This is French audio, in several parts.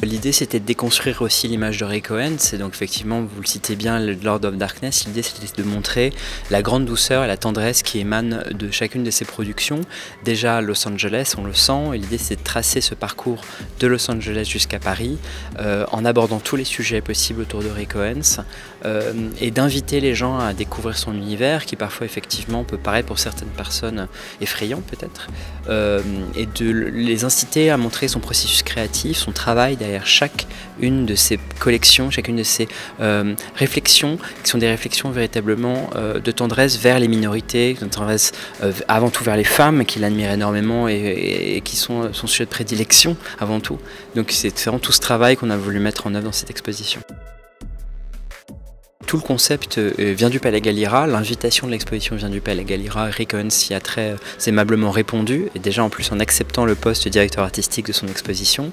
L'idée, c'était de déconstruire aussi l'image de Ray Cohen. C'est donc effectivement, vous le citez bien, le Lord of Darkness. L'idée, c'était de montrer la grande douceur et la tendresse qui émanent de chacune de ses productions. Déjà à Los Angeles, on le sent, et l'idée, c'est de tracer ce parcours de Los Angeles jusqu'à Paris, en abordant tous les sujets possibles autour de Ray Cohen, et d'inviter les gens à découvrir son univers, qui parfois, effectivement, peut paraître pour certaines personnes effrayant, peut-être, et de les inciter à montrer son processus créatif, son travail derrière chacune de ses collections, chacune de ses réflexions, qui sont des réflexions véritablement de tendresse vers les minorités, de tendresse avant tout vers les femmes, qu'il admire énormément et qui sont son sujet de prédilection avant tout. Donc c'est vraiment tout ce travail qu'on a voulu mettre en œuvre dans cette exposition. Tout le concept vient du Palais Galliera, l'invitation de l'exposition vient du Palais Galliera. Ray Cohen s'y a très aimablement répondu, et déjà en plus en acceptant le poste de directeur artistique de son exposition.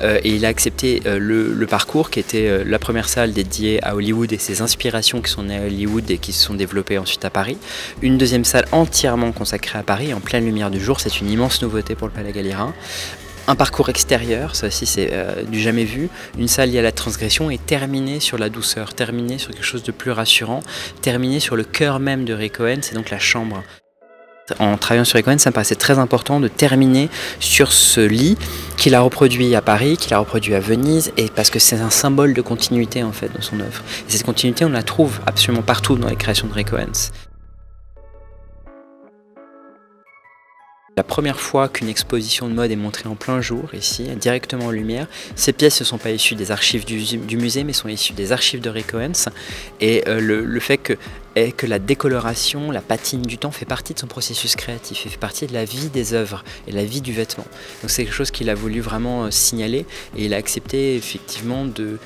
Et il a accepté le parcours qui était la première salle dédiée à Hollywood et ses inspirations qui sont nées à Hollywood et qui se sont développées ensuite à Paris. Une deuxième salle entièrement consacrée à Paris, en pleine lumière du jour, c'est une immense nouveauté pour le Palais Galliera. Un parcours extérieur, ça aussi c'est du jamais vu, une salle liée à la transgression et terminée sur la douceur, terminée sur quelque chose de plus rassurant, terminée sur le cœur même de Ray Cohen, c'est donc la chambre. En travaillant sur Ray Cohen, ça me paraissait très important de terminer sur ce lit qu'il a reproduit à Paris, qu'il a reproduit à Venise, et parce que c'est un symbole de continuité en fait dans son œuvre. Et cette continuité, on la trouve absolument partout dans les créations de Ray Cohen. La première fois qu'une exposition de mode est montrée en plein jour, ici, directement en lumière, ces pièces ne sont pas issues des archives du musée, mais sont issues des archives de Ray Cohen. Et le fait que la décoloration, la patine du temps fait partie de son processus créatif, et fait partie de la vie des œuvres et la vie du vêtement. Donc c'est quelque chose qu'il a voulu vraiment signaler, et il a accepté effectivement de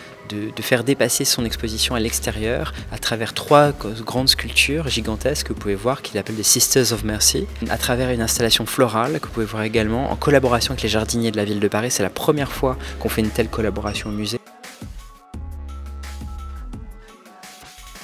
faire dépasser son exposition à l'extérieur à travers 3 grandes sculptures gigantesques que vous pouvez voir, qu'il appelle des Sisters of Mercy, à travers une installation florale que vous pouvez voir également en collaboration avec les jardiniers de la ville de Paris. C'est la première fois qu'on fait une telle collaboration au musée.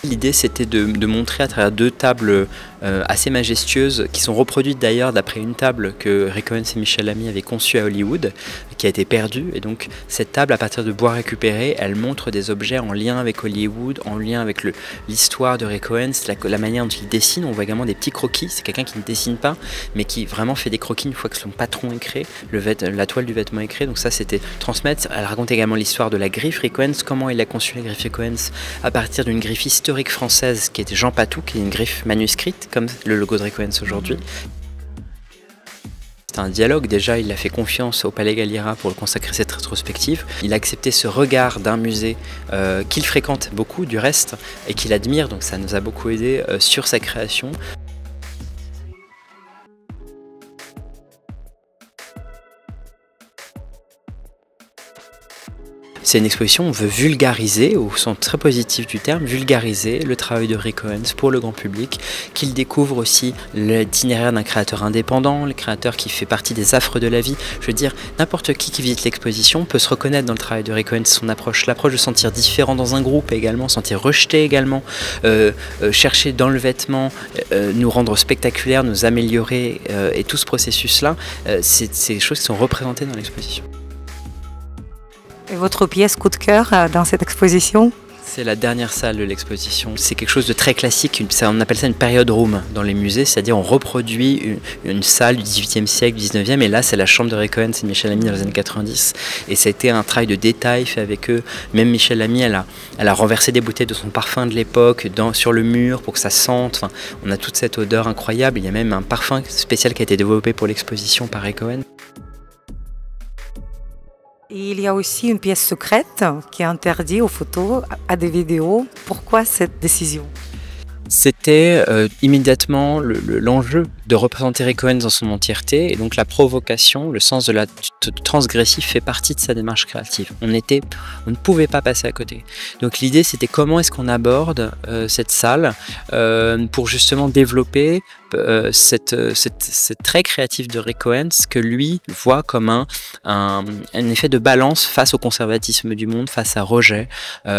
L'idée, c'était de montrer à travers 2 tables assez majestueuses, qui sont reproduites d'ailleurs d'après une table que Ray Cohen et Michel Lamy avaient conçue à Hollywood, qui a été perdue. Et donc cette table, à partir de bois récupéré, elle montre des objets en lien avec Hollywood, en lien avec l'histoire de Ray Cohen, la manière dont il dessine. On voit également des petits croquis. C'est quelqu'un qui ne dessine pas, mais qui vraiment fait des croquis une fois que son patron est créé, la toile du vêtement est créée. Donc ça, c'était transmettre. Elle raconte également l'histoire de la griffe Ray Cohen, comment il a conçu la griffe Ray Cohen à partir d'une griffe historique française qui était Jean Patou, qui est une griffe manuscrite, comme le logo de Ray Cohen aujourd'hui. C'est un dialogue, déjà il a fait confiance au Palais Galliera pour consacrer cette rétrospective. Il a accepté ce regard d'un musée qu'il fréquente beaucoup du reste et qu'il admire, donc ça nous a beaucoup aidé sur sa création. C'est une exposition où on veut vulgariser, au sens très positif du terme, vulgariser le travail de Ray Cohen pour le grand public, qu'il découvre aussi l'itinéraire d'un créateur indépendant, le créateur qui fait partie des affres de la vie. Je veux dire, n'importe qui visite l'exposition peut se reconnaître dans le travail de Ray Cohen, son approche, l'approche de sentir différent dans un groupe également, sentir rejeté également, chercher dans le vêtement, nous rendre spectaculaires, nous améliorer, et tout ce processus-là, c'est des choses qui sont représentées dans l'exposition. Et votre pièce coup de cœur dans cette exposition? C'est la dernière salle de l'exposition. C'est quelque chose de très classique, on appelle ça une period room dans les musées, c'est-à-dire on reproduit une salle du 18e siècle, du 19e, et là c'est la chambre de Ray Cohen, c'est Michel Lamy dans les années 90. Et ça a été un travail de détail fait avec eux. Même Michel Lamy, elle a renversé des bouteilles de son parfum de l'époque sur le mur pour que ça sente. Enfin, on a toute cette odeur incroyable. Il y a même un parfum spécial qui a été développé pour l'exposition par Ray Cohen. Et il y a aussi une pièce secrète qui est interdite aux photos, à des vidéos. Pourquoi cette décision? C'était immédiatement l'enjeu de représenter Ray Cohen dans son entièreté, et donc la provocation, le sens de la transgressif fait partie de sa démarche créative. On ne pouvait pas passer à côté. Donc l'idée, c'était comment est-ce qu'on aborde cette salle pour justement développer cette trait créatif de Ray Cohen, ce que lui voit comme un effet de balance face au conservatisme du monde, face à rejet,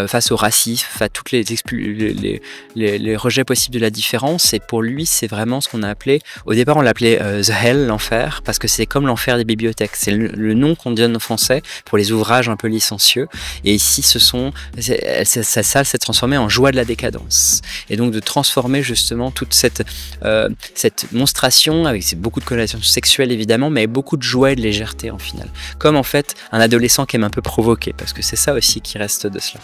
face au racisme, à toutes les rejets possibles de la différence. Et pour lui, c'est vraiment ce qu'on a appelé, au départ on l'appelait The Hell, l'enfer, parce que c'est comme l'enfer des bibliothèques. C'est le nom qu'on donne en français pour les ouvrages un peu licencieux. Et ici, sa salle s'est transformée en joie de la décadence. Et donc de transformer justement toute cette monstration, avec beaucoup de connotations sexuelles évidemment, mais beaucoup de joie et de légèreté en final. Comme en fait un adolescent qui aime un peu provoquer, parce que c'est ça aussi qui reste de cela.